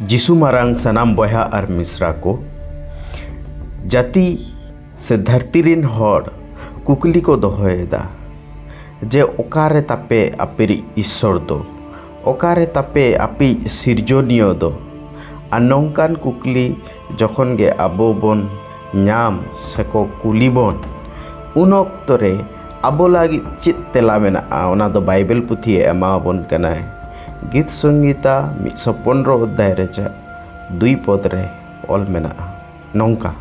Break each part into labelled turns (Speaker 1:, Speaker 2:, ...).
Speaker 1: जिसु मारांग सनाम बॉया और मिश्रा को जाति से धरती रिन हॉड कुकली को दोहोएदा जे ओकारे तापे आपेरी ईश्वर दो ओकारे तापे आपी सिरजनियो दो आ नौकान कुकली जखन गे आबो बन नाम सेको कुलीबन उन अक्तरे आबो लागी चेत तेला मेनाआ ओना दो बाइबल पुथी एमाबन कनाय गीत संगीता 115 अध्याय रे 2 पद रे ऑल मेनाआ नौका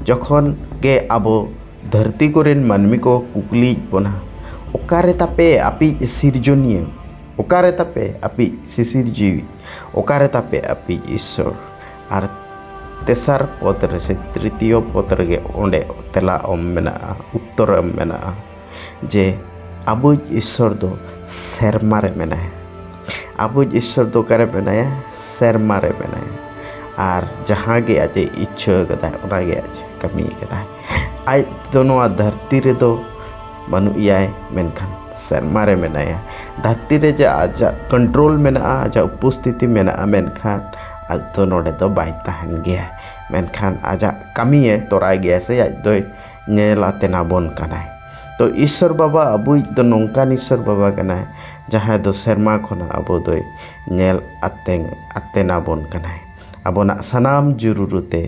Speaker 1: जखन गे आबो धरती कोरेन मानमी को कुकली बना ओकारे तापे आपी सिरजनियो ओकारे तापे आपी शिशिर जीवी ओकारे तापे आपी ईश्वर और तेसार पद रे से तृतीय पद रे ओंडे तेला मेनाआ उत्तर मेनाआ जे आबो ईश्वर दो सेरमा रे मेनाय आबो ईश्वर दो कारे मेनाया सेरमा रे मेनाया और जहाँ गे आजे इच्छा कदा ओना गे आजे कमी कदा आज दोनों धरती रे दो बनु इयाय मेनखान सेरमा रे मेनाया धरती रे जे आजा कंट्रोल मेनाआ आजा उपस्थिति मेनाआ मेनखान आज तो नोडे दो बाय ताहन गया मेनखान आजा कमी तोराय गया से आज दो नेलाते ना बन कनाय तो ईश्वर बाबा अबु दो नौकान ईश्वर बाबा कनाय जहाँ दो सेरमा खना अबो दो नेल आते ना बन कनाय अबोना सनाम जरूरते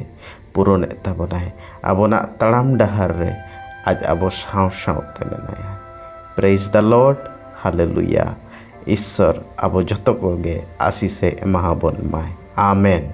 Speaker 1: पूरण ताबोनाय अबोना तड़ाम डहार रे आज अबो साव सावते मेनाया प्रेज द लॉर्ड हालेलुया ईश्वर अबो जतो को गे आशीष एमाबन माय आमेन।